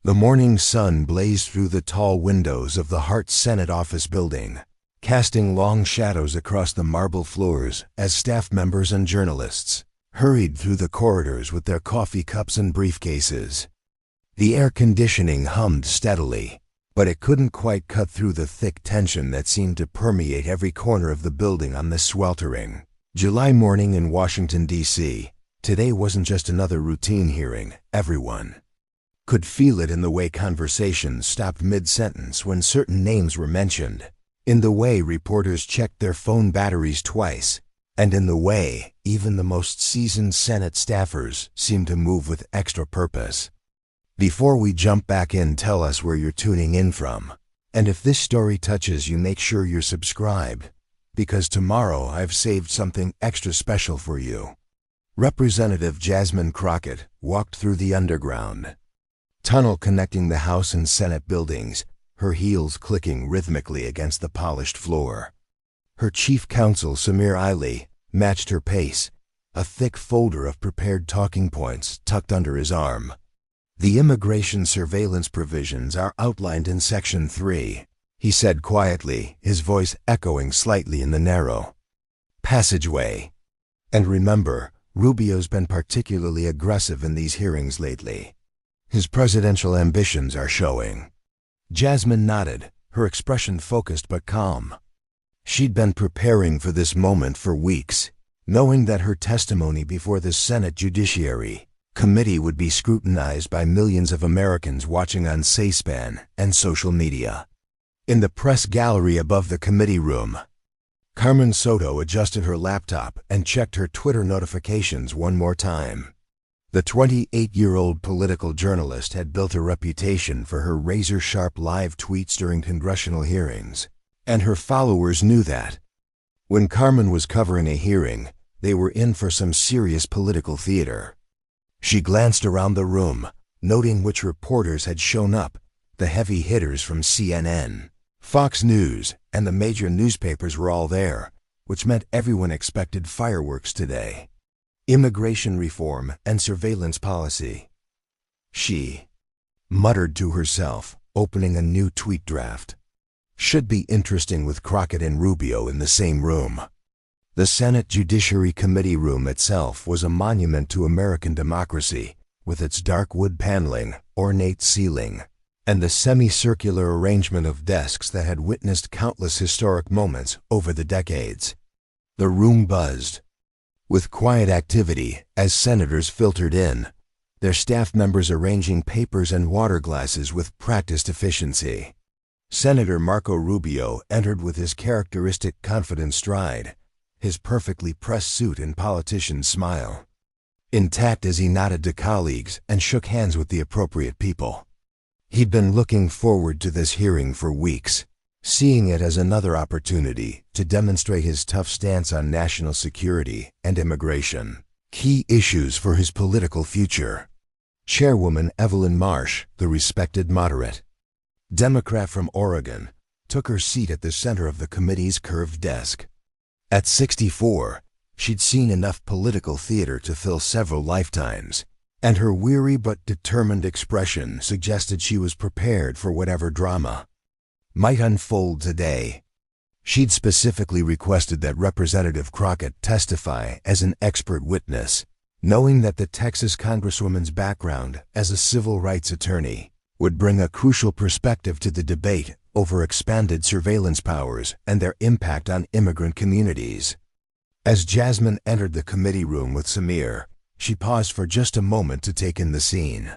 The morning sun blazed through the tall windows of the Hart Senate office building, casting long shadows across the marble floors as staff members and journalists hurried through the corridors with their coffee cups and briefcases. The air conditioning hummed steadily, but it couldn't quite cut through the thick tension that seemed to permeate every corner of the building on this sweltering July morning in Washington, D.C. Today wasn't just another routine hearing. Everyone could feel it in the way conversations stopped mid-sentence when certain names were mentioned, in the way reporters checked their phone batteries twice, and in the way even the most seasoned Senate staffers seemed to move with extra purpose. Before we jump back in, tell us where you're tuning in from. And if this story touches you, make sure you're subscribed, because tomorrow I've saved something extra special for you. Representative Jasmine Crockett walked through the underground tunnel connecting the House and Senate buildings, her heels clicking rhythmically against the polished floor. Her chief counsel, Samir Ali, matched her pace, a thick folder of prepared talking points tucked under his arm. The immigration surveillance provisions are outlined in Section 3, he said quietly, his voice echoing slightly in the narrow passageway. And remember, Rubio's been particularly aggressive in these hearings lately. His presidential ambitions are showing. Jasmine nodded, her expression focused but calm. She'd been preparing for this moment for weeks, knowing that her testimony before the Senate Judiciary Committee would be scrutinized by millions of Americans watching on C-SPAN and social media. In the press gallery above the committee room, Carmen Soto adjusted her laptop and checked her Twitter notifications one more time. The 28-year-old political journalist had built a reputation for her razor-sharp live tweets during congressional hearings, and her followers knew that. When Carmen was covering a hearing, they were in for some serious political theater. She glanced around the room, noting which reporters had shown up, the heavy hitters from CNN, Fox News, and the major newspapers were all there, which meant everyone expected fireworks today. Immigration reform and surveillance policy. She muttered to herself, opening a new tweet draft. Should be interesting with Crockett and Rubio in the same room. The Senate Judiciary Committee room itself was a monument to American democracy, with its dark wood paneling, ornate ceiling, and the semicircular arrangement of desks that had witnessed countless historic moments over the decades. The room buzzed with quiet activity as senators filtered in, their staff members arranging papers and water glasses with practiced efficiency. Senator Marco Rubio entered with his characteristic confident stride, his perfectly pressed suit and politician's smile intact as he nodded to colleagues and shook hands with the appropriate people. He'd been looking forward to this hearing for weeks, seeing it as another opportunity to demonstrate his tough stance on national security and immigration, key issues for his political future. Chairwoman Evelyn Marsh, the respected moderate Democrat from Oregon, took her seat at the center of the committee's curved desk. At 64, she'd seen enough political theater to fill several lifetimes, and her weary but determined expression suggested she was prepared for whatever drama might unfold today. She'd specifically requested that Representative Crockett testify as an expert witness, knowing that the Texas Congresswoman's background as a civil rights attorney would bring a crucial perspective to the debate over expanded surveillance powers and their impact on immigrant communities. As Jasmine entered the committee room with Samir, she paused for just a moment to take in the scene.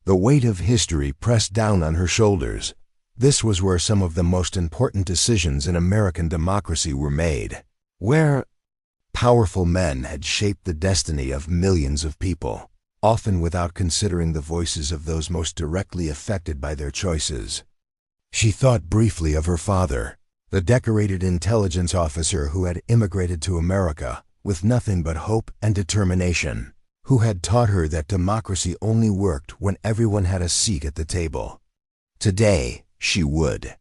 The weight of history pressed down on her shoulders. This was where some of the most important decisions in American democracy were made, where powerful men had shaped the destiny of millions of people, often without considering the voices of those most directly affected by their choices. She thought briefly of her father, the decorated intelligence officer who had immigrated to America with nothing but hope and determination, who had taught her that democracy only worked when everyone had a seat at the table. Today, she would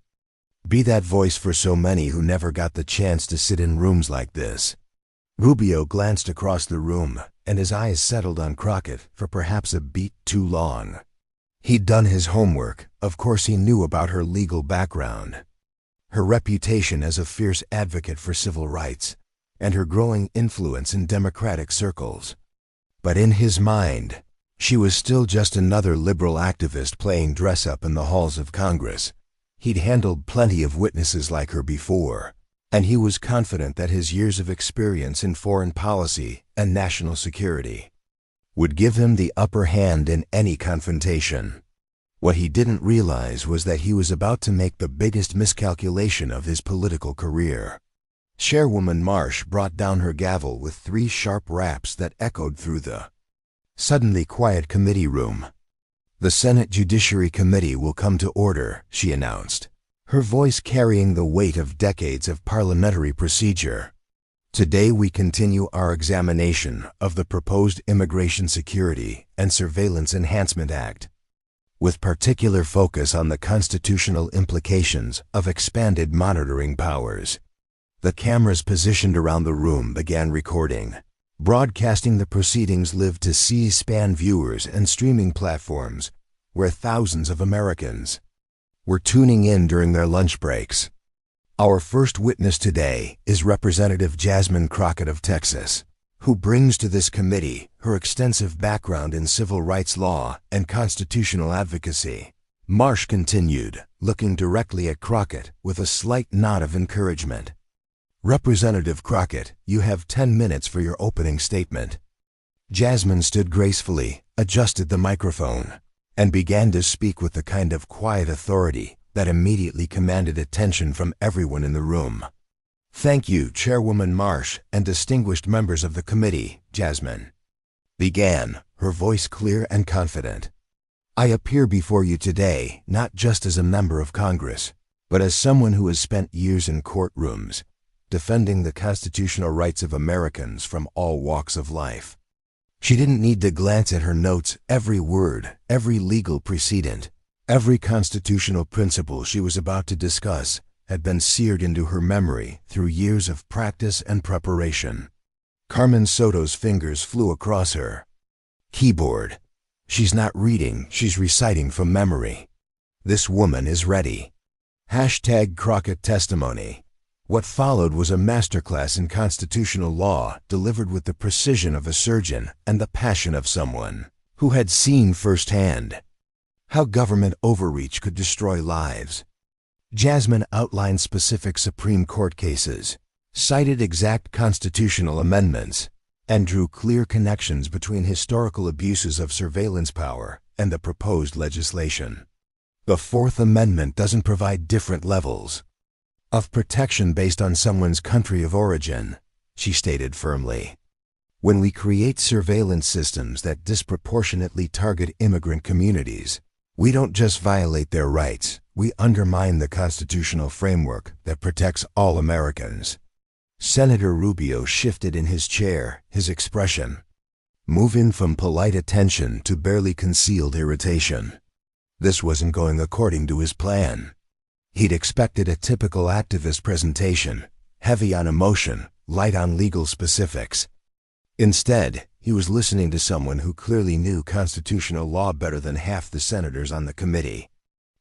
be that voice for so many who never got the chance to sit in rooms like this. Rubio glanced across the room, and his eyes settled on Crockett for perhaps a beat too long. He'd done his homework. Of course he knew about her legal background, her reputation as a fierce advocate for civil rights, and her growing influence in Democratic circles. But in his mind, she was still just another liberal activist playing dress-up in the halls of Congress. He'd handled plenty of witnesses like her before, and he was confident that his years of experience in foreign policy and national security would give him the upper hand in any confrontation. What he didn't realize was that he was about to make the biggest miscalculation of his political career. Chairwoman Marsh brought down her gavel with 3 sharp raps that echoed through the suddenly quiet committee room. "The Senate Judiciary Committee will come to order," she announced, her voice carrying the weight of decades of parliamentary procedure. "Today we continue our examination of the proposed Immigration Security and Surveillance Enhancement Act, with particular focus on the constitutional implications of expanded monitoring powers." The cameras positioned around the room began recording. Broadcasting the proceedings lived to C-SPAN viewers and streaming platforms, where thousands of Americans were tuning in during their lunch breaks. Our first witness today is Representative Jasmine Crockett of Texas, who brings to this committee her extensive background in civil rights law and constitutional advocacy. Marsh continued, looking directly at Crockett with a slight nod of encouragement. "Representative Crockett, you have 10 minutes for your opening statement." Jasmine stood gracefully, adjusted the microphone, and began to speak with the kind of quiet authority that immediately commanded attention from everyone in the room. "Thank you, Chairwoman Marsh and distinguished members of the committee," Jasmine began, her voice clear and confident. "I appear before you today not just as a member of Congress, but as someone who has spent years in courtrooms, defending the constitutional rights of Americans from all walks of life." She didn't need to glance at her notes. Every word, every legal precedent, every constitutional principle she was about to discuss had been seared into her memory through years of practice and preparation. Carmen Soto's fingers flew across her keyboard. She's not reading, she's reciting from memory. This woman is ready. #Crockett testimony. What followed was a masterclass in constitutional law delivered with the precision of a surgeon and the passion of someone who had seen firsthand how government overreach could destroy lives. Jasmine outlined specific Supreme Court cases, cited exact constitutional amendments, and drew clear connections between historical abuses of surveillance power and the proposed legislation. The Fourth Amendment doesn't provide different levels of protection based on someone's country of origin, she stated firmly. When we create surveillance systems that disproportionately target immigrant communities, we don't just violate their rights, we undermine the constitutional framework that protects all Americans. Senator Rubio shifted in his chair, his expression moving from polite attention to barely concealed irritation. This wasn't going according to his plan. He'd expected a typical activist presentation, heavy on emotion, light on legal specifics. Instead, he was listening to someone who clearly knew constitutional law better than half the senators on the committee.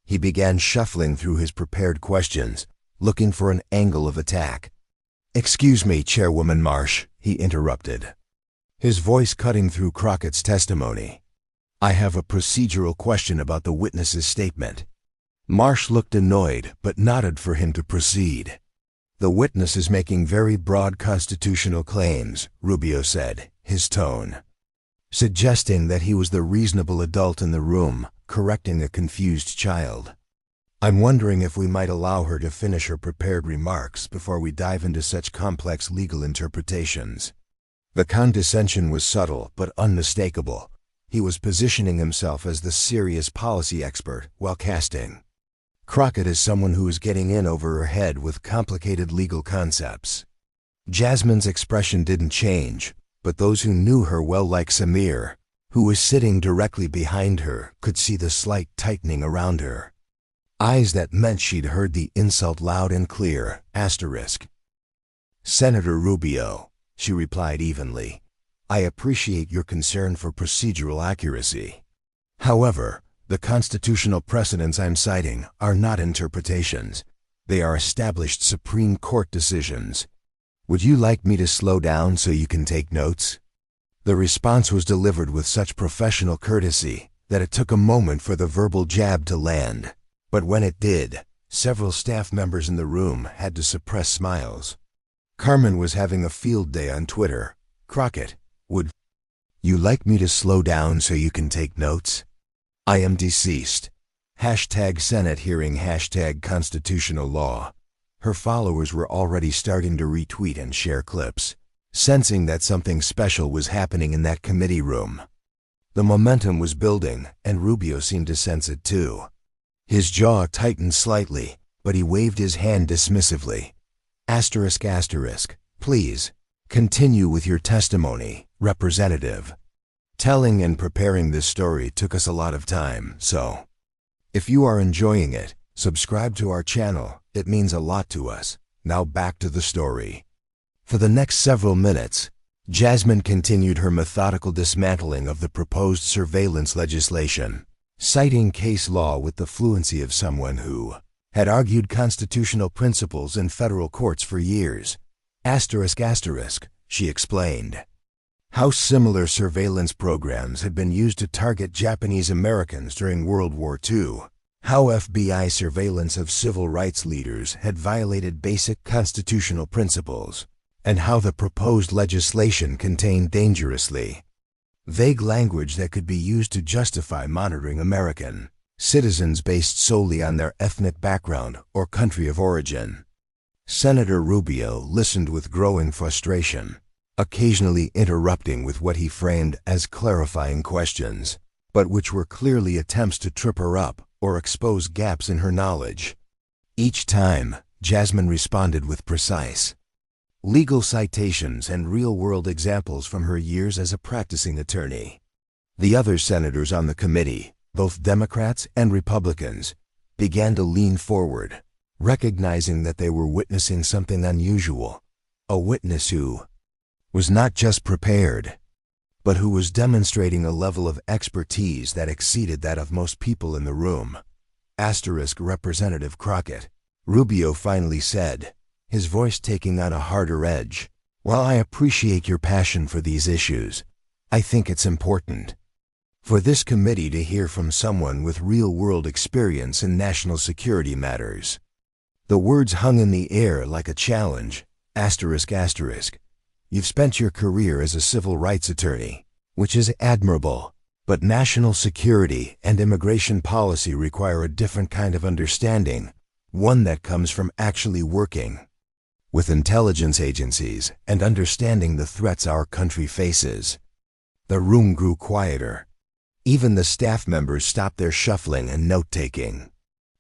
He began shuffling through his prepared questions, looking for an angle of attack. "Excuse me, Chairwoman Marsh," he interrupted, his voice cutting through Crockett's testimony. "I have a procedural question about the witness's statement." Marsh looked annoyed but nodded for him to proceed. "The witness is making very broad constitutional claims," Rubio said, his tone suggesting that he was the reasonable adult in the room, correcting a confused child. "I'm wondering if we might allow her to finish her prepared remarks before we dive into such complex legal interpretations." The condescension was subtle but unmistakable. He was positioning himself as the serious policy expert while casting Crockett as someone who was getting in over her head with complicated legal concepts. Jasmine's expression didn't change, but those who knew her well, like Samir, who was sitting directly behind her, could see the slight tightening around her eyes that meant she'd heard the insult loud and clear. "Senator Rubio," she replied evenly, "I appreciate your concern for procedural accuracy. However, The constitutional precedents I'm citing are not interpretations. They are established Supreme Court decisions. Would you like me to slow down so you can take notes? The response was delivered with such professional courtesy that it took a moment for the verbal jab to land. But when it did, several staff members in the room had to suppress smiles. Carmen was having a field day on Twitter. Crockett, would you like me to slow down so you can take notes? I am deceased. Hashtag Senate hearing hashtag constitutional law. Her followers were already starting to retweet and share clips, sensing that something special was happening in that committee room. The momentum was building, and Rubio seemed to sense it too. His jaw tightened slightly, but he waved his hand dismissively. Please, continue with your testimony, Representative. Telling and preparing this story took us a lot of time, so if you are enjoying it, subscribe to our channel. It means a lot to us. Now back to the story. For the next several minutes, Jasmine continued her methodical dismantling of the proposed surveillance legislation, citing case law with the fluency of someone who had argued constitutional principles in federal courts for years. She explained how similar surveillance programs had been used to target Japanese Americans during World War II, how FBI surveillance of civil rights leaders had violated basic constitutional principles, and how the proposed legislation contained dangerously vague language that could be used to justify monitoring American citizens based solely on their ethnic background or country of origin. Senator Rubio listened with growing frustration, occasionally interrupting with what he framed as clarifying questions, but which were clearly attempts to trip her up or expose gaps in her knowledge. Each time, Jasmine responded with precise legal citations and real-world examples from her years as a practicing attorney. The other senators on the committee, both Democrats and Republicans, began to lean forward, recognizing that they were witnessing something unusual, a witness who was not just prepared, but who was demonstrating a level of expertise that exceeded that of most people in the room. Representative Crockett, Rubio finally said, his voice taking on a harder edge. While I appreciate your passion for these issues, I think it's important for this committee to hear from someone with real-world experience in national security matters. The words hung in the air like a challenge. You've spent your career as a civil rights attorney, which is admirable, but national security and immigration policy require a different kind of understanding, one that comes from actually working with intelligence agencies and understanding the threats our country faces. The room grew quieter. Even the staff members stopped their shuffling and note-taking.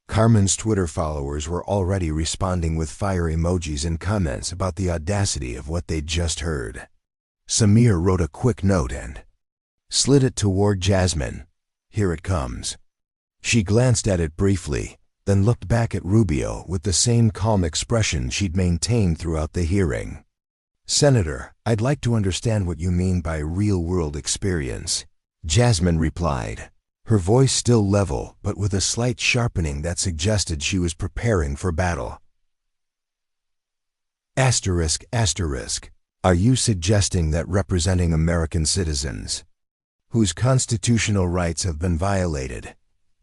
Carmen's Twitter followers were already responding with fire emojis and comments about the audacity of what they'd just heard. Samir wrote a quick note and slid it toward Jasmine. Here it comes. She glanced at it briefly, then looked back at Rubio with the same calm expression she'd maintained throughout the hearing. Senator, I'd like to understand what you mean by real-world experience, Jasmine replied, her voice still level but with a slight sharpening that suggested she was preparing for battle. Are you suggesting that representing American citizens whose constitutional rights have been violated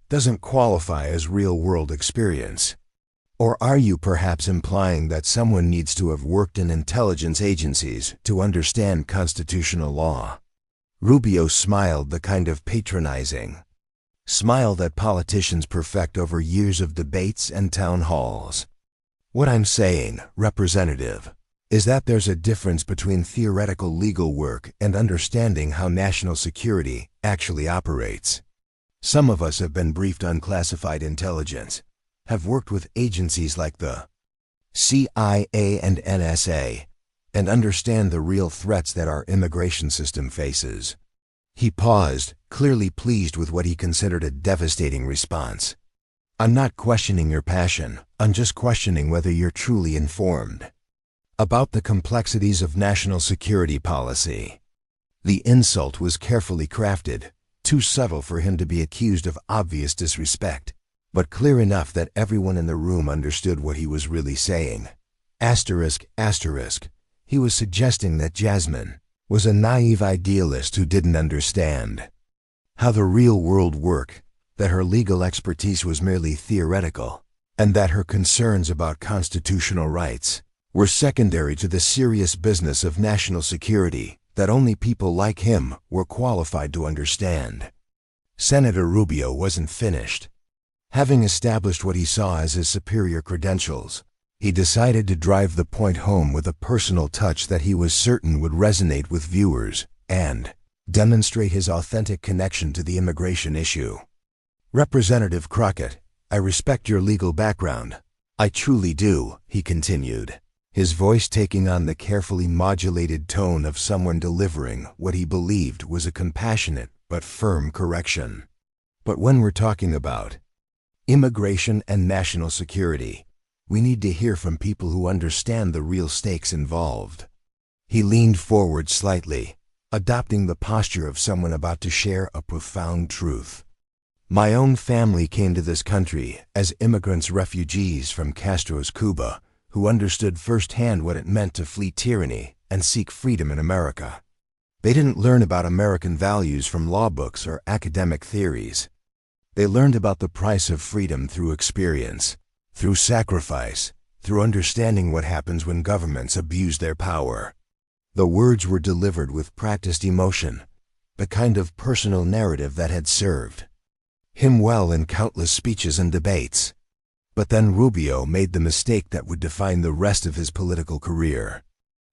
doesn't qualify as real-world experience? Or are you perhaps implying that someone needs to have worked in intelligence agencies to understand constitutional law? Rubio smiled, the kind of patronizing smile that politicians perfect over years of debates and town halls. What I'm saying, Representative, is that there's a difference between theoretical legal work and understanding how national security actually operates. Some of us have been briefed on classified intelligence, have worked with agencies like the CIA and NSA, and understand the real threats that our immigration system faces. He paused, clearly pleased with what he considered a devastating response. I'm not questioning your passion, I'm just questioning whether you're truly informed about the complexities of national security policy. The insult was carefully crafted, too subtle for him to be accused of obvious disrespect, but clear enough that everyone in the room understood what he was really saying. Asterisk, asterisk. He was suggesting that Jasmine was a naive idealist who didn't understand how the real world worked, that her legal expertise was merely theoretical, and that her concerns about constitutional rights were secondary to the serious business of national security that only people like him were qualified to understand. Senator Rubio wasn't finished. Having established what he saw as his superior credentials, he decided to drive the point home with a personal touch that he was certain would resonate with viewers and demonstrate his authentic connection to the immigration issue. Representative Crockett, I respect your legal background. I truly do, he continued, his voice taking on the carefully modulated tone of someone delivering what he believed was a compassionate but firm correction. But when we're talking about immigration and national security, we need to hear from people who understand the real stakes involved. He leaned forward slightly, adopting the posture of someone about to share a profound truth. My own family came to this country as immigrants, refugees from Castro's Cuba, who understood firsthand what it meant to flee tyranny and seek freedom in America. They didn't learn about American values from law books or academic theories. They learned about the price of freedom through experience, through sacrifice, through understanding what happens when governments abuse their power. The words were delivered with practiced emotion, the kind of personal narrative that had served him well in countless speeches and debates. But then Rubio made the mistake that would define the rest of his political career.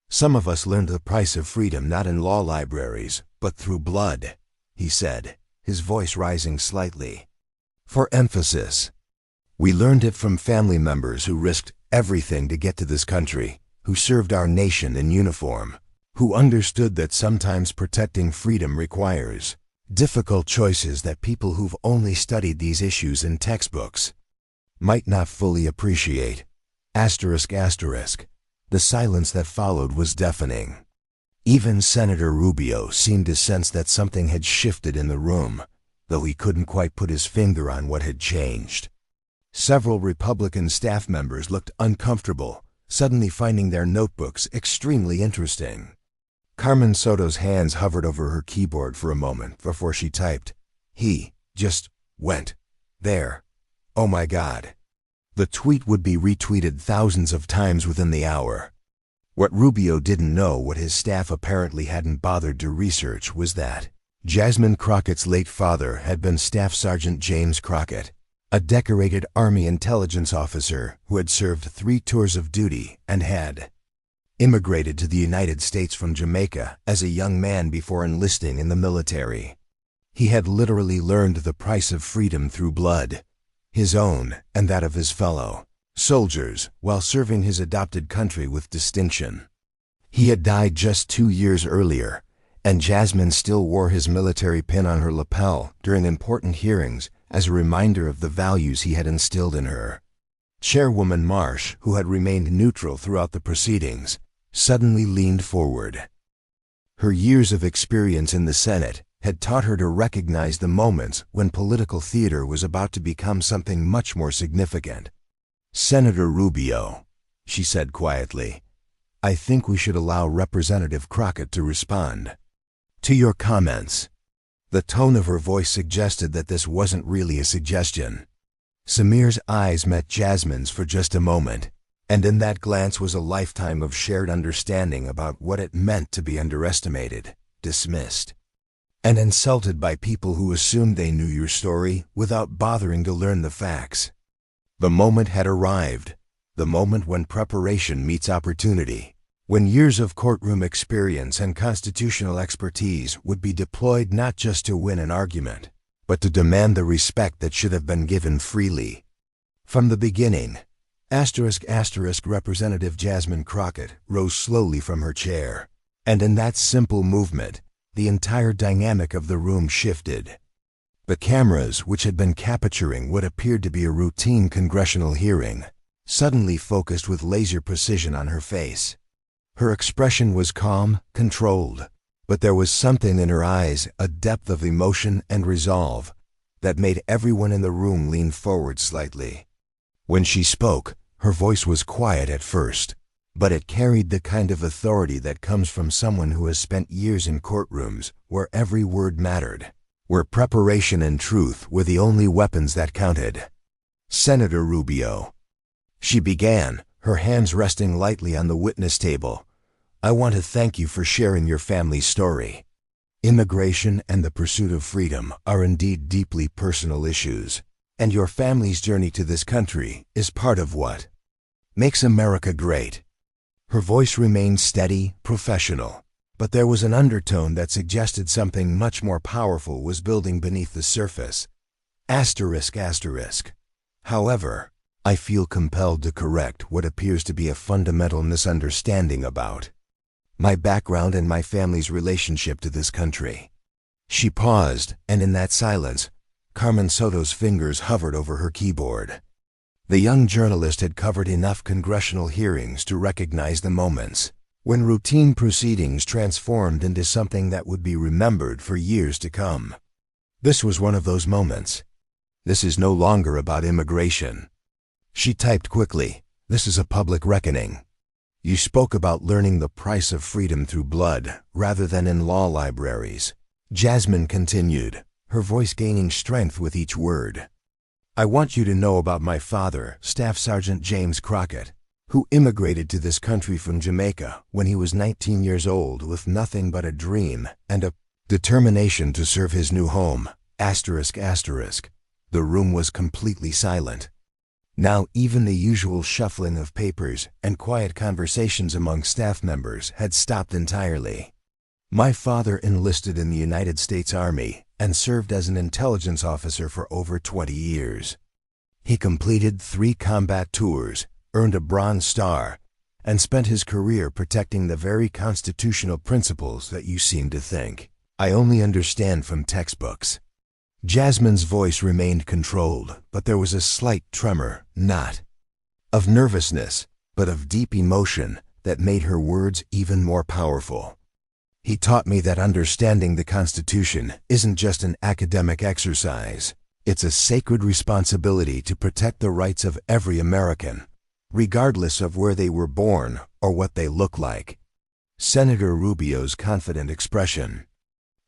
Some of us learned the price of freedom not in law libraries, but through blood, he said, his voice rising slightly for emphasis. We learned it from family members who risked everything to get to this country, who served our nation in uniform, who understood that sometimes protecting freedom requires difficult choices that people who've only studied these issues in textbooks might not fully appreciate. Asterisk, asterisk. The silence that followed was deafening. Even Senator Rubio seemed to sense that something had shifted in the room, though he couldn't quite put his finger on what had changed. Several Republican staff members looked uncomfortable, suddenly finding their notebooks extremely interesting. Carmen Soto's hands hovered over her keyboard for a moment before she typed. He just went there. Oh my God. The tweet would be retweeted thousands of times within the hour. What Rubio didn't know, what his staff apparently hadn't bothered to research, was that Jasmine Crockett's late father had been Staff Sergeant James Crockett, a decorated Army intelligence officer who had served 3 tours of duty and had immigrated to the United States from Jamaica as a young man before enlisting in the military. He had literally learned the price of freedom through blood, his own and that of his fellow soldiers, while serving his adopted country with distinction. He had died just 2 years earlier, and Jasmine still wore his military pin on her lapel during important hearings as a reminder of the values he had instilled in her. Chairwoman Marsh, who had remained neutral throughout the proceedings, suddenly leaned forward. Her years of experience in the Senate had taught her to recognize the moments when political theater was about to become something much more significant. Senator Rubio, she said quietly, I think we should allow Representative Crockett to respond to your comments. The tone of her voice suggested that this wasn't really a suggestion. Samir's eyes met Jasmine's for just a moment, and in that glance was a lifetime of shared understanding about what it meant to be underestimated, dismissed, and insulted by people who assumed they knew your story without bothering to learn the facts. The moment had arrived, the moment when preparation meets opportunity, when years of courtroom experience and constitutional expertise would be deployed not just to win an argument, but to demand the respect that should have been given freely. From the beginning, Representative Jasmine Crockett rose slowly from her chair, and in that simple movement, the entire dynamic of the room shifted. The cameras, which had been capturing what appeared to be a routine congressional hearing, suddenly focused with laser precision on her face. Her expression was calm, controlled, But there was something in her eyes, a depth of emotion and resolve, that made everyone in the room lean forward slightly. When she spoke, her voice was quiet at first, but it carried the kind of authority that comes from someone who has spent years in courtrooms where every word mattered, where preparation and truth were the only weapons that counted. "Senator Rubio," she began, her hands resting lightly on the witness table, "I want to thank you for sharing your family's story. Immigration and the pursuit of freedom are indeed deeply personal issues, and your family's journey to this country is part of what makes America great." Her voice remained steady, professional, but there was an undertone that suggested something much more powerful was building beneath the surface. Asterisk, asterisk. "However, I feel compelled to correct what appears to be a fundamental misunderstanding about my background and my family's relationship to this country." She paused, and in that silence, Carmen Soto's fingers hovered over her keyboard. The young journalist had covered enough congressional hearings to recognize the moments when routine proceedings transformed into something that would be remembered for years to come. This was one of those moments. "This is no longer about immigration." She typed quickly, "This is a public reckoning. You spoke about learning the price of freedom through blood rather than in law libraries." Jasmine continued, her voice gaining strength with each word. "I want you to know about my father, Staff Sergeant James Crockett, who immigrated to this country from Jamaica when he was 19 years old with nothing but a dream and a determination to serve his new home. Asterisk, asterisk." The room was completely silent. Now even the usual shuffling of papers and quiet conversations among staff members had stopped entirely. "My father enlisted in the United States Army and served as an intelligence officer for over 20 years. He completed 3 combat tours, earned a Bronze Star, and spent his career protecting the very constitutional principles that you seem to think I only understand from textbooks." Jasmine's voice remained controlled, but there was a slight tremor, not of nervousness, but of deep emotion that made her words even more powerful. "He taught me that understanding the Constitution isn't just an academic exercise. It's a sacred responsibility to protect the rights of every American, regardless of where they were born or what they look like." Senator Rubio's confident expression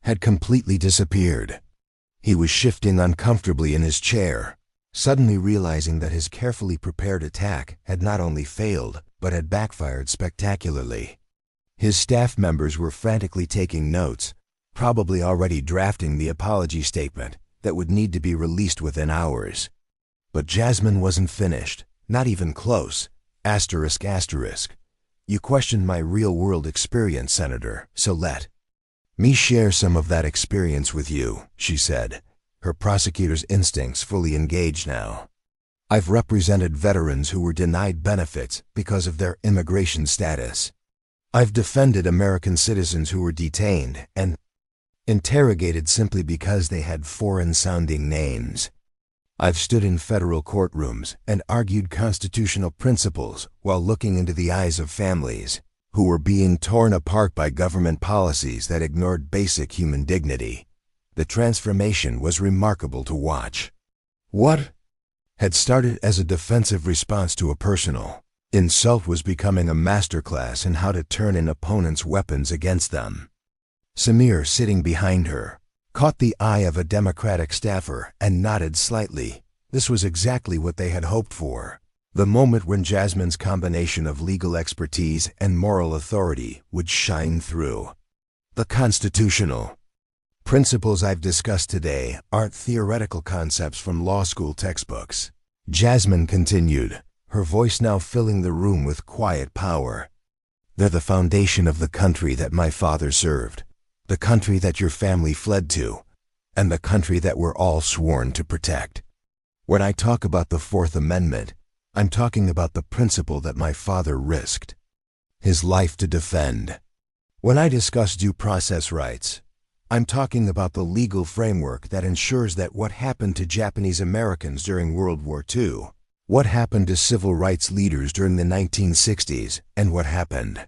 had completely disappeared. He was shifting uncomfortably in his chair, suddenly realizing that his carefully prepared attack had not only failed, but had backfired spectacularly. His staff members were frantically taking notes, probably already drafting the apology statement that would need to be released within hours. But Jasmine wasn't finished, not even close. Asterisk, asterisk. "You questioned my real-world experience, Senator, so let me share some of that experience with you," she said, her prosecutor's instincts fully engaged now. "I've represented veterans who were denied benefits because of their immigration status. I've defended American citizens who were detained and interrogated simply because they had foreign-sounding names. I've stood in federal courtrooms and argued constitutional principles while looking into the eyes of families who were being torn apart by government policies that ignored basic human dignity. The transformation was remarkable to watch. What had started as a defensive response to a personal insult was becoming a masterclass in how to turn an opponent's weapons against them." Samir, sitting behind her, caught the eye of a Democratic staffer and nodded slightly. This was exactly what they had hoped for. The moment when Jasmine's combination of legal expertise and moral authority would shine through. "The constitutional principles I've discussed today aren't theoretical concepts from law school textbooks," Jasmine continued, her voice now filling the room with quiet power. "They're the foundation of the country that my father served, the country that your family fled to, and the country that we're all sworn to protect. When I talk about the Fourth Amendment, I'm talking about the principle that my father risked his life to defend. When I discuss due process rights, I'm talking about the legal framework that ensures that what happened to Japanese Americans during World War II, what happened to civil rights leaders during the 1960s, and what happened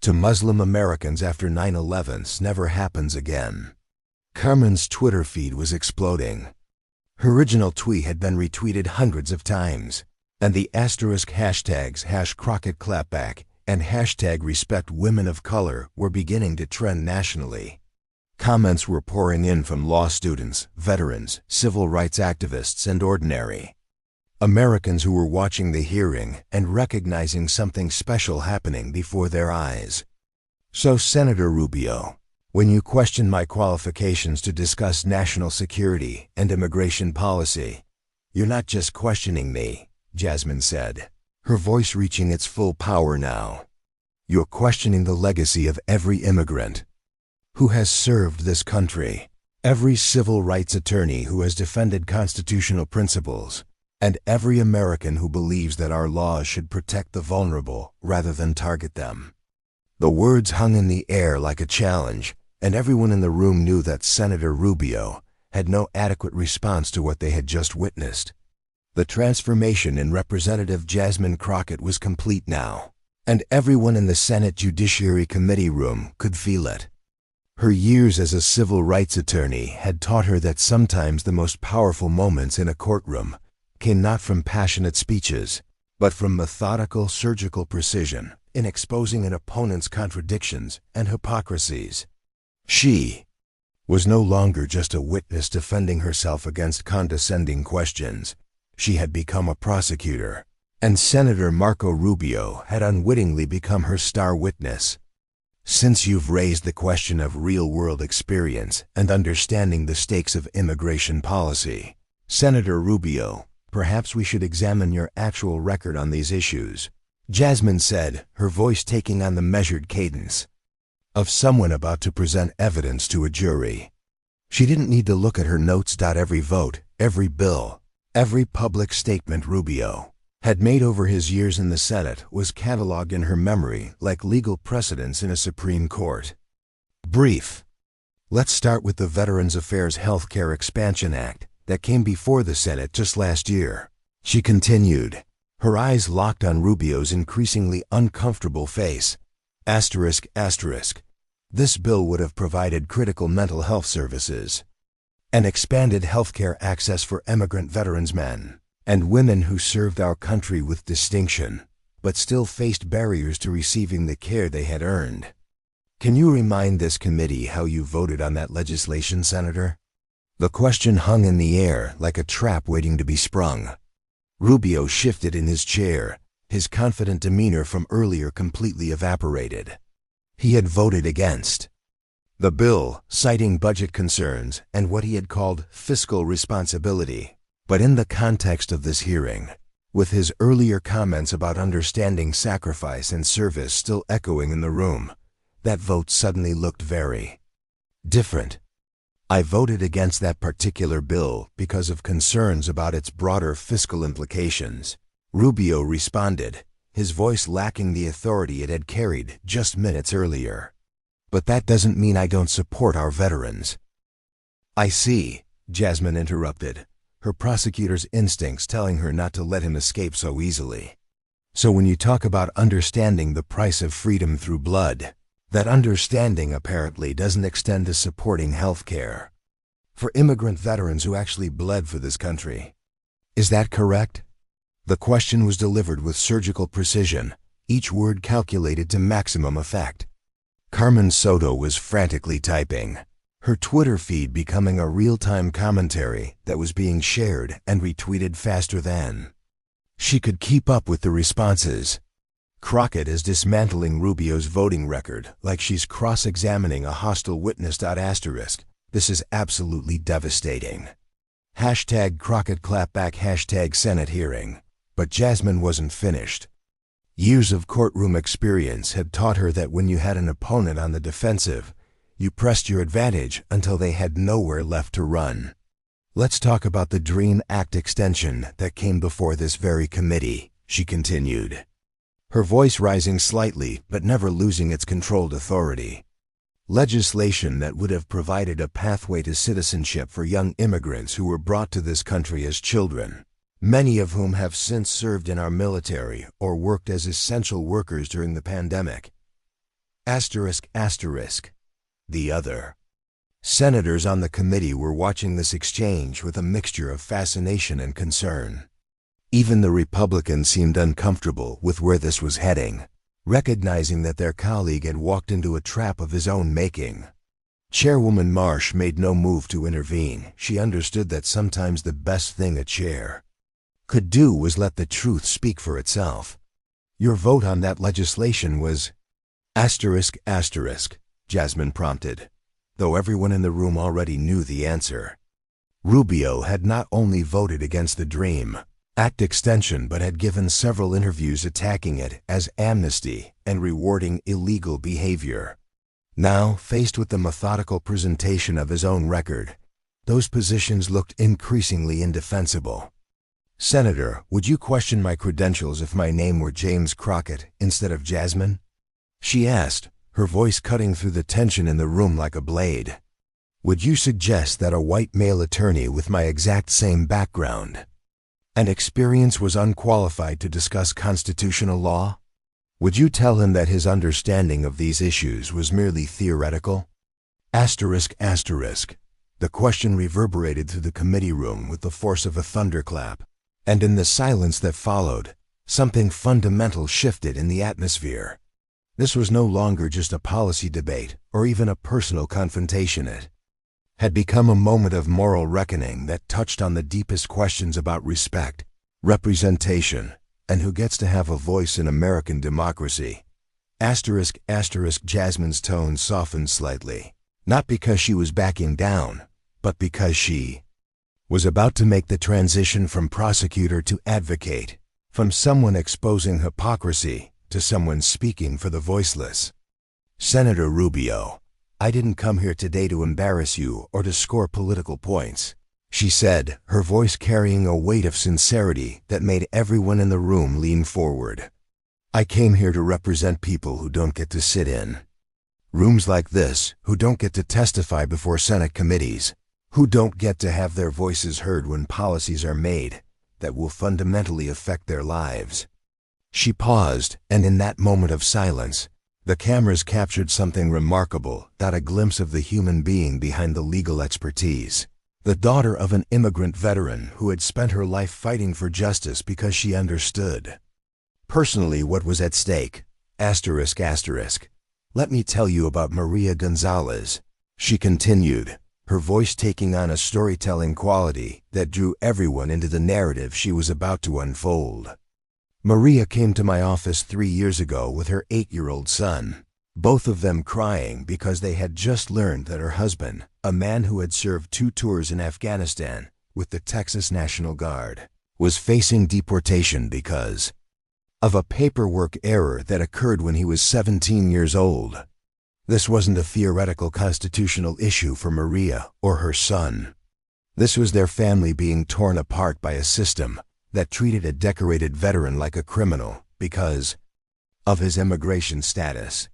to Muslim Americans after 9/11 never happens again. Carmen's Twitter feed was exploding. Her original tweet had been retweeted hundreds of times, and the asterisk hashtags #CrockettClapback and #RespectWomenOfColor were beginning to trend nationally. Comments were pouring in from law students, veterans, civil rights activists, and ordinary Americans who were watching the hearing and recognizing something special happening before their eyes. So, Senator Rubio, when you question my qualifications to discuss national security and immigration policy, you're not just questioning me, Jasmine said, her voice reaching its full power now. You're questioning the legacy of every immigrant who has served this country, every civil rights attorney who has defended constitutional principles, and every American who believes that our laws should protect the vulnerable rather than target them. The words hung in the air like a challenge, and everyone in the room knew that Senator Rubio had no adequate response to what they had just witnessed. The transformation in Representative Jasmine Crockett was complete now, and everyone in the Senate Judiciary Committee room could feel it. Her years as a civil rights attorney had taught her that sometimes the most powerful moments in a courtroom came not from passionate speeches, but from methodical surgical precision in exposing an opponent's contradictions and hypocrisies. She was no longer just a witness defending herself against condescending questions. She had become a prosecutor, and Senator Marco Rubio had unwittingly become her star witness. Since you've raised the question of real-world experience and understanding the stakes of immigration policy, Senator Rubio, perhaps we should examine your actual record on these issues, Jasmine said, her voice taking on the measured cadence of someone about to present evidence to a jury. She didn't need to look at her notes. Every vote, every bill, every public statement Rubio had made over his years in the Senate was cataloged in her memory like legal precedents in a Supreme Court. Brief. Let's start with the Veterans Affairs Healthcare Expansion Act that came before the Senate just last year, she continued, her eyes locked on Rubio's increasingly uncomfortable face. ***. This bill would have provided critical mental health services and expanded healthcare access for immigrant veterans men and women who served our country with distinction, but still faced barriers to receiving the care they had earned. Can you remind this committee how you voted on that legislation, Senator? The question hung in the air like a trap waiting to be sprung. Rubio shifted in his chair, his confident demeanor from earlier completely evaporated. He had voted against the bill, citing budget concerns and what he had called fiscal responsibility. But in the context of this hearing, with his earlier comments about understanding sacrifice and service still echoing in the room, that vote suddenly looked very different. I voted against that particular bill because of concerns about its broader fiscal implications, Rubio responded, his voice lacking the authority it had carried just minutes earlier. But that doesn't mean I don't support our veterans. I see, Jasmine interrupted, her prosecutor's instincts telling her not to let him escape so easily. So when you talk about understanding the price of freedom through blood, that understanding apparently doesn't extend to supporting health care for immigrant veterans who actually bled for this country. Is that correct? The question was delivered with surgical precision, each word calculated to maximum effect. Carmen Soto was frantically typing, her Twitter feed becoming a real-time commentary that was being shared and retweeted faster than she could keep up with the responses. Crockett is dismantling Rubio's voting record like she's cross-examining a hostile witness. This is absolutely devastating. #CrockettClapback #Senate hearing. But Jasmine wasn't finished. Years of courtroom experience had taught her that when you had an opponent on the defensive, you pressed your advantage until they had nowhere left to run. Let's talk about the DREAM Act extension that came before this very committee, she continued, her voice rising slightly but never losing its controlled authority. Legislation that would have provided a pathway to citizenship for young immigrants who were brought to this country as children, many of whom have since served in our military or worked as essential workers during the pandemic. Asterisk asterisk. The other. Senators on the committee were watching this exchange with a mixture of fascination and concern. Even the Republicans seemed uncomfortable with where this was heading, recognizing that their colleague had walked into a trap of his own making. Chairwoman Marsh made no move to intervene. She understood that sometimes the best thing a chair could do was let the truth speak for itself. Your vote on that legislation was... Asterisk asterisk, Jasmine prompted, though everyone in the room already knew the answer. Rubio had not only voted against the DREAM Act extension but had given several interviews attacking it as amnesty and rewarding illegal behavior. Now, faced with the methodical presentation of his own record, those positions looked increasingly indefensible. Senator, would you question my credentials if my name were James Crockett instead of Jasmine? She asked, her voice cutting through the tension in the room like a blade. Would you suggest that a white male attorney with my exact same background and experience was unqualified to discuss constitutional law? Would you tell him that his understanding of these issues was merely theoretical? Asterisk asterisk. The question reverberated through the committee room with the force of a thunderclap, and in the silence that followed, something fundamental shifted in the atmosphere. This was no longer just a policy debate or even a personal confrontation. It had become a moment of moral reckoning that touched on the deepest questions about respect, representation, and who gets to have a voice in American democracy. Asterisk asterisk. Jasmine's tone softened slightly, not because she was backing down, but because she was about to make the transition from prosecutor to advocate, from someone exposing hypocrisy to someone speaking for the voiceless. Senator Rubio, I didn't come here today to embarrass you or to score political points, she said, her voice carrying a weight of sincerity that made everyone in the room lean forward. I came here to represent people who don't get to sit in rooms like this, who don't get to testify before Senate committees, who don't get to have their voices heard when policies are made that will fundamentally affect their lives. She paused, and in that moment of silence, the cameras captured something remarkable, not a glimpse of the human being behind the legal expertise. The daughter of an immigrant veteran who had spent her life fighting for justice because she understood personally what was at stake. Asterisk asterisk. Let me tell you about Maria Gonzalez, she continued, her voice taking on a storytelling quality that drew everyone into the narrative she was about to unfold. Maria came to my office 3 years ago with her 8-year-old son, both of them crying because they had just learned that her husband, a man who had served 2 tours in Afghanistan with the Texas National Guard, was facing deportation because of a paperwork error that occurred when he was 17 years old. This wasn't a theoretical constitutional issue for Maria or her son. This was their family being torn apart by a system that treated a decorated veteran like a criminal because of his immigration status.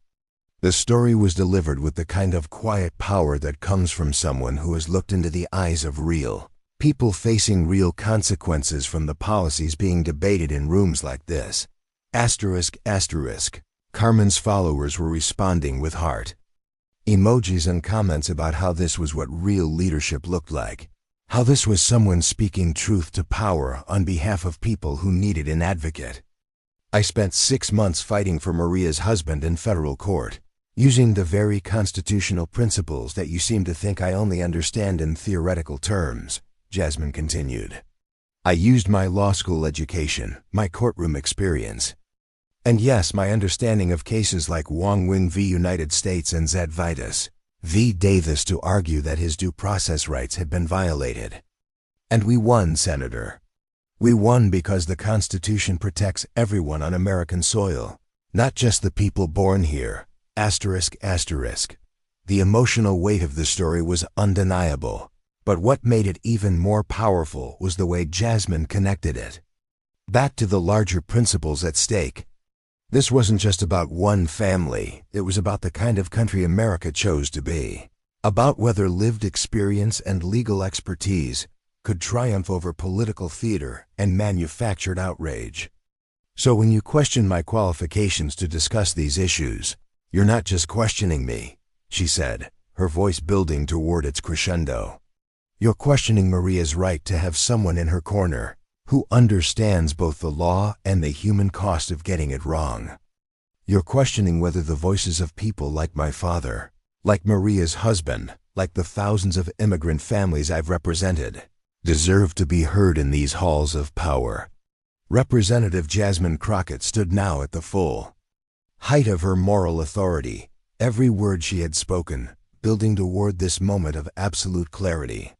The story was delivered with the kind of quiet power that comes from someone who has looked into the eyes of real people facing real consequences from the policies being debated in rooms like this. Asterisk asterisk. Carmen's followers were responding with heart emojis and comments about how this was what real leadership looked like. How this was someone speaking truth to power on behalf of people who needed an advocate. I spent 6 months fighting for Maria's husband in federal court, using the very constitutional principles that you seem to think I only understand in theoretical terms, Jasmine continued. I used my law school education, my courtroom experience, and yes, my understanding of cases like Wong Wing v. United States and Zedvitas v. Davis to argue that his due process rights had been violated. And we won, Senator. We won because the Constitution protects everyone on American soil, not just the people born here. Asterisk asterisk. The emotional weight of the story was undeniable, but what made it even more powerful was the way Jasmine connected it back to the larger principles at stake. This wasn't just about one family, it was about the kind of country America chose to be. About whether lived experience and legal expertise could triumph over political theater and manufactured outrage. So when you question my qualifications to discuss these issues, "You're not just questioning me," she said, her voice building toward its crescendo. "You're questioning Maria's right to have someone in her corner who understands both the law and the human cost of getting it wrong. You're questioning whether the voices of people like my father, like Maria's husband, like the thousands of immigrant families I've represented, deserve to be heard in these halls of power." Representative Jasmine Crockett stood now at the full height of her moral authority, every word she had spoken building toward this moment of absolute clarity.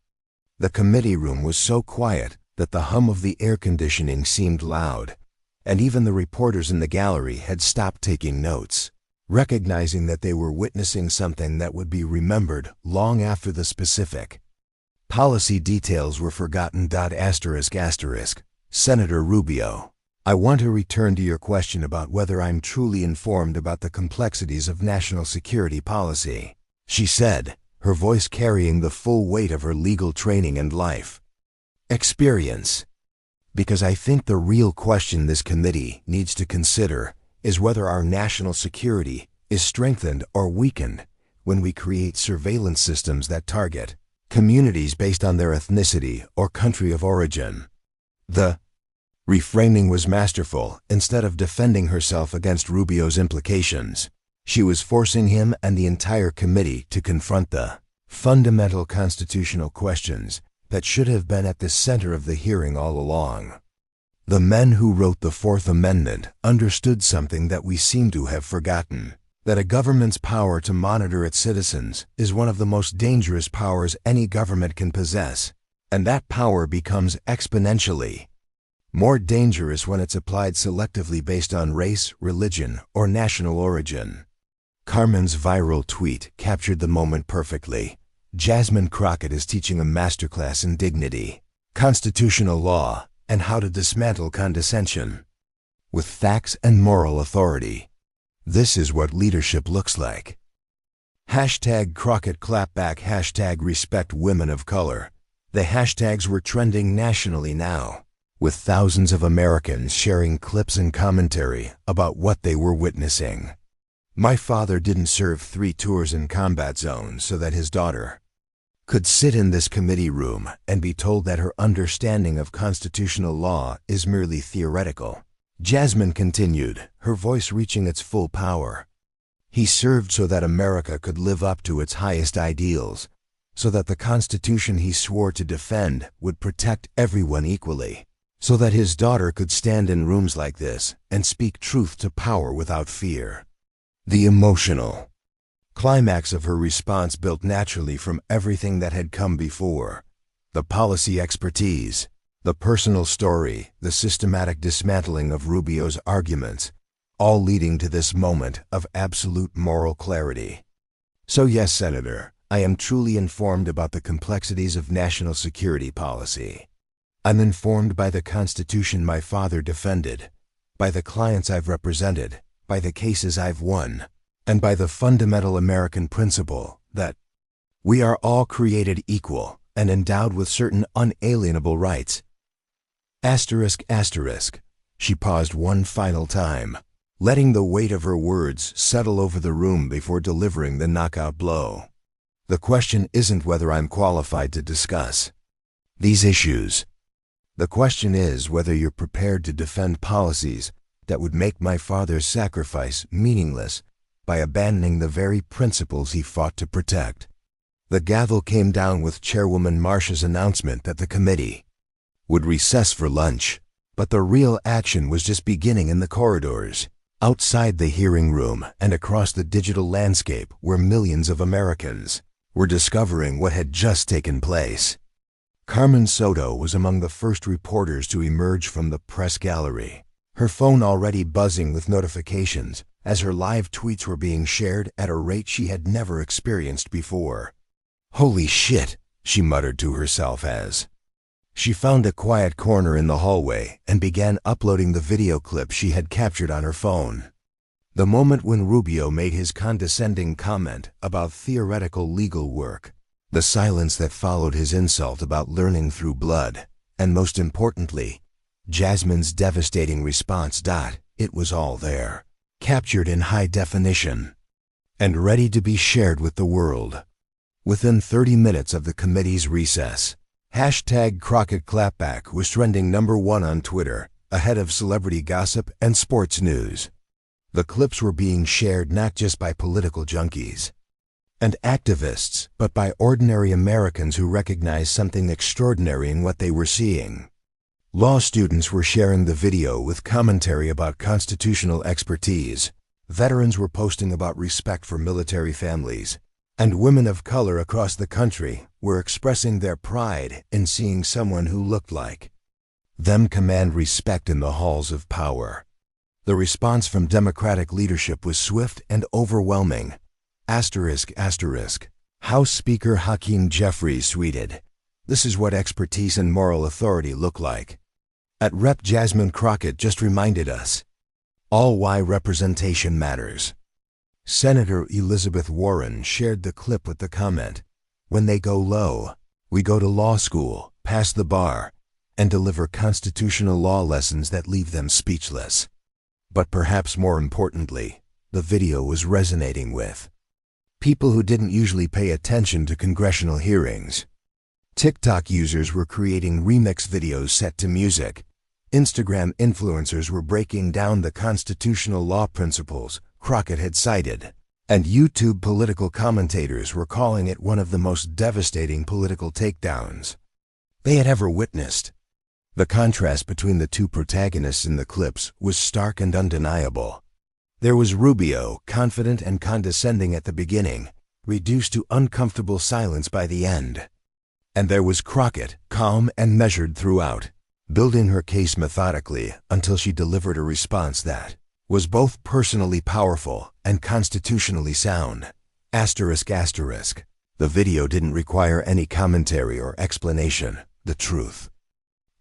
The committee room was so quiet that the hum of the air conditioning seemed loud, and even the reporters in the gallery had stopped taking notes, recognizing that they were witnessing something that would be remembered long after the specific policy details were forgotten. Senator Rubio, I want to return to your question about whether I'm truly informed about the complexities of national security policy, she said, her voice carrying the full weight of her legal training and life experience. Because I think the real question this committee needs to consider is whether our national security is strengthened or weakened when we create surveillance systems that target communities based on their ethnicity or country of origin. The reframing was masterful. Instead of defending herself against Rubio's implications, she was forcing him and the entire committee to confront the fundamental constitutional questions that should have been at the center of the hearing all along. The men who wrote the Fourth Amendment understood something that we seem to have forgotten, that a government's power to monitor its citizens is one of the most dangerous powers any government can possess, and that power becomes exponentially more dangerous when it's applied selectively based on race, religion, or national origin. Carmen's viral tweet captured the moment perfectly. Jasmine Crockett is teaching a masterclass in dignity, constitutional law, and how to dismantle condescension with facts and moral authority. This is what leadership looks like. Hashtag Crockett clapback, hashtag respect women of color. The hashtags were trending nationally now, with thousands of Americans sharing clips and commentary about what they were witnessing. My father didn't serve 3 tours in combat zones so that his daughter could sit in this committee room and be told that her understanding of constitutional law is merely theoretical. Jasmine continued, her voice reaching its full power. He served so that America could live up to its highest ideals, so that the Constitution he swore to defend would protect everyone equally, so that his daughter could stand in rooms like this and speak truth to power without fear. The emotional climax of her response built naturally from everything that had come before: the policy expertise, the personal story, the systematic dismantling of Rubio's arguments, all leading to this moment of absolute moral clarity. So yes, Senator, I am truly informed about the complexities of national security policy. I'm informed by the Constitution my father defended, by the clients I've represented, by the cases I've won, and by the fundamental American principle that we are all created equal and endowed with certain unalienable rights. She paused one final time, letting the weight of her words settle over the room before delivering the knockout blow. The question isn't whether I'm qualified to discuss these issues. The question is whether you're prepared to defend policies that would make my father's sacrifice meaningless by abandoning the very principles he fought to protect. The gavel came down with Chairwoman Marcia's announcement that the committee would recess for lunch, but the real action was just beginning in the corridors, outside the hearing room and across the digital landscape where millions of Americans were discovering what had just taken place. Carmen Soto was among the first reporters to emerge from the press gallery, her phone already buzzing with notifications as her live tweets were being shared at a rate she had never experienced before. "Holy shit," she muttered to herself as she found a quiet corner in the hallway and began uploading the video clip she had captured on her phone. The moment when Rubio made his condescending comment about theoretical legal work, the silence that followed his insult about learning through blood, and most importantly, Jasmine's devastating response. It was all there, captured in high definition. and ready to be shared with the world. Within 30 minutes of the committee's recess, hashtag Crockett Clapback was trending #1 on Twitter, ahead of celebrity gossip and sports news. The clips were being shared not just by political junkies and activists, but by ordinary Americans who recognized something extraordinary in what they were seeing. Law students were sharing the video with commentary about constitutional expertise. Veterans were posting about respect for military families, and women of color across the country were expressing their pride in seeing someone who looked like them command respect in the halls of power. The response from Democratic leadership was swift and overwhelming. House Speaker Hakeem Jeffries tweeted, "This is what expertise and moral authority look like." At Rep. Jasmine Crockett just reminded us, all why representation matters. Senator Elizabeth Warren shared the clip with the comment, "When they go low, we go to law school, pass the bar, and deliver constitutional law lessons that leave them speechless." But perhaps more importantly, the video was resonating with people who didn't usually pay attention to congressional hearings. TikTok users were creating remix videos set to music. Instagram influencers were breaking down the constitutional law principles Crockett had cited. And YouTube political commentators were calling it one of the most devastating political takedowns they had ever witnessed. The contrast between the two protagonists in the clips was stark and undeniable. There was Rubio, confident and condescending at the beginning, reduced to uncomfortable silence by the end. And there was Crockett, calm and measured throughout, building her case methodically until she delivered a response that was both personally powerful and constitutionally sound. ***. The video didn't require any commentary or explanation. The truth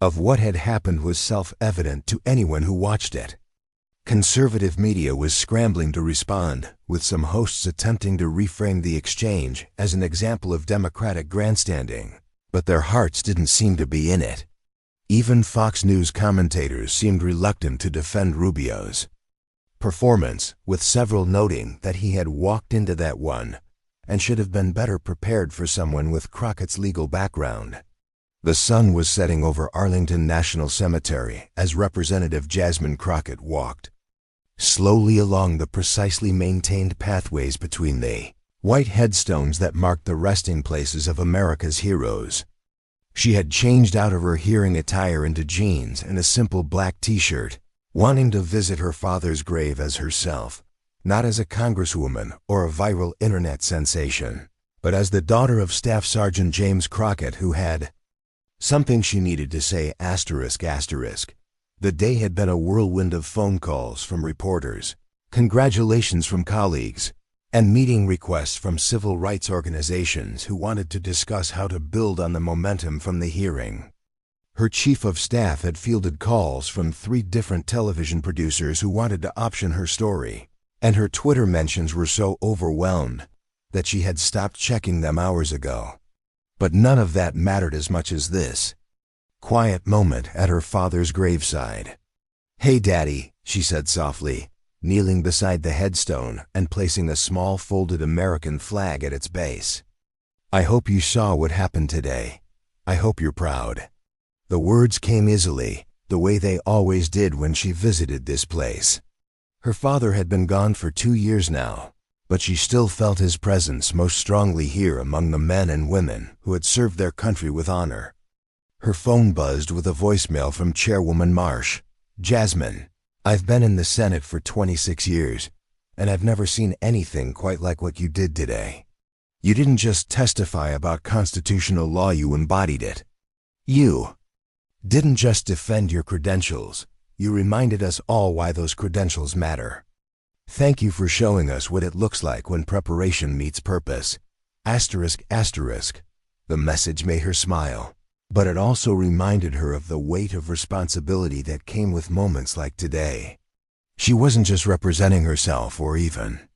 of what had happened was self-evident to anyone who watched it. Conservative media was scrambling to respond, with some hosts attempting to reframe the exchange as an example of Democratic grandstanding, but their hearts didn't seem to be in it. Even Fox News commentators seemed reluctant to defend Rubio's performance, with several noting that he had walked into that one and should have been better prepared for someone with Crockett's legal background. The sun was setting over Arlington National Cemetery as Representative Jasmine Crockett walked slowly along the precisely maintained pathways between the white headstones that marked the resting places of America's heroes. She had changed out of her hearing attire into jeans and a simple black t-shirt, wanting to visit her father's grave as herself, not as a congresswoman or a viral internet sensation, but as the daughter of Staff Sergeant James Crockett, who had something she needed to say. ***. The day had been a whirlwind of phone calls from reporters, congratulations from colleagues, and meeting requests from civil rights organizations who wanted to discuss how to build on the momentum from the hearing. Her chief of staff had fielded calls from 3 different television producers who wanted to option her story, and her Twitter mentions were so overwhelmed that she had stopped checking them hours ago. But none of that mattered as much as this quiet moment at her father's graveside. "Hey, Daddy," she said softly, kneeling beside the headstone and placing a small folded American flag at its base. "I hope you saw what happened today. I hope you're proud." The words came easily, the way they always did when she visited this place. Her father had been gone for 2 years now, but she still felt his presence most strongly here among the men and women who had served their country with honor. Her phone buzzed with a voicemail from Chairwoman Marsh. "Jasmine, I've been in the Senate for 26 years, and I've never seen anything quite like what you did today. You didn't just testify about constitutional law, you embodied it. You didn't just defend your credentials, you reminded us all why those credentials matter. Thank you for showing us what it looks like when preparation meets purpose." The message made her smile, but it also reminded her of the weight of responsibility that came with moments like today. She wasn't just representing herself or even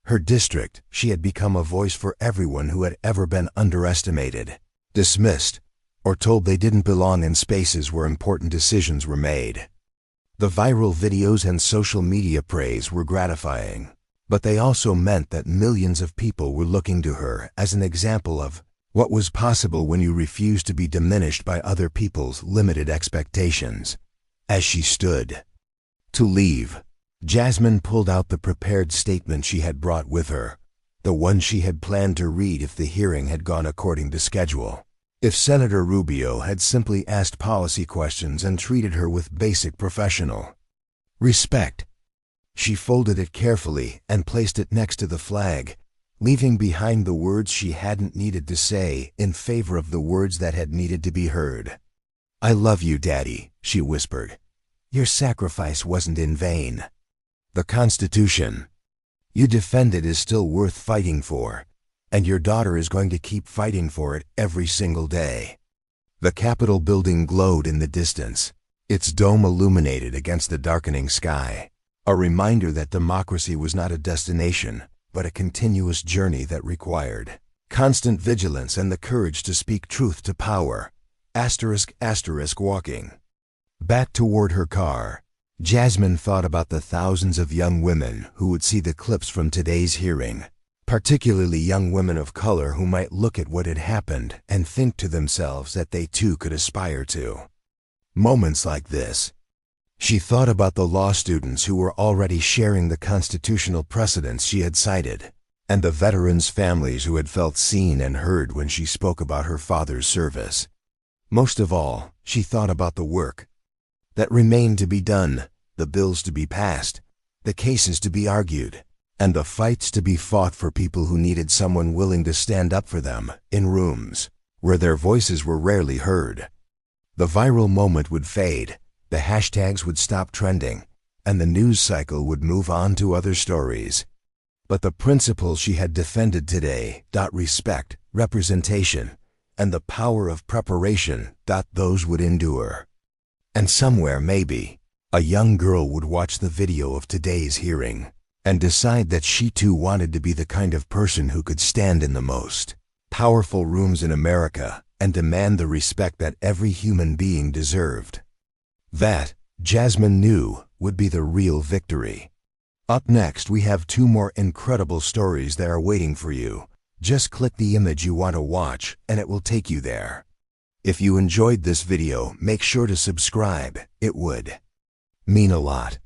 her district. She had become a voice for everyone who had ever been underestimated, dismissed, or told they didn't belong in spaces where important decisions were made. The viral videos and social media praise were gratifying, But they also meant that millions of people were looking to her as an example of what was possible when you refused to be diminished by other people's limited expectations. As she stood to leave, Jasmine pulled out the prepared statement she had brought with her, the one she had planned to read if the hearing had gone according to schedule. If Senator Rubio had simply asked policy questions and treated her with basic professional respect. She folded it carefully and placed it next to the flag, leaving behind the words she hadn't needed to say in favor of the words that had needed to be heard. "I love you, Daddy," she whispered. "Your sacrifice wasn't in vain. The Constitution you defended is still worth fighting for, and your daughter is going to keep fighting for it every single day." The Capitol building glowed in the distance, its dome illuminated against the darkening sky, a reminder that democracy was not a destination, but a continuous journey that required constant vigilance and the courage to speak truth to power. Walking back toward her car, Jasmine thought about the thousands of young women who would see the clips from today's hearing, particularly young women of color who might look at what had happened and think to themselves that they too could aspire to moments like this. She thought about the law students who were already sharing the constitutional precedents she had cited, and the veterans' families who had felt seen and heard when she spoke about her father's service. Most of all, she thought about the work that remained to be done, the bills to be passed, the cases to be argued, and the fights to be fought for people who needed someone willing to stand up for them in rooms where their voices were rarely heard. The viral moment would fade, the hashtags would stop trending, and the news cycle would move on to other stories. But the principles she had defended today, respect, representation, and the power of preparation, those would endure. And somewhere, maybe, a young girl would watch the video of today's hearing and decide that she too wanted to be the kind of person who could stand in the most powerful rooms in America and demand the respect that every human being deserved. That, Jasmine knew, would be the real victory. Up next, we have 2 more incredible stories that are waiting for you. Just click the image you want to watch and it will take you there. If you enjoyed this video, make sure to subscribe. It would mean a lot.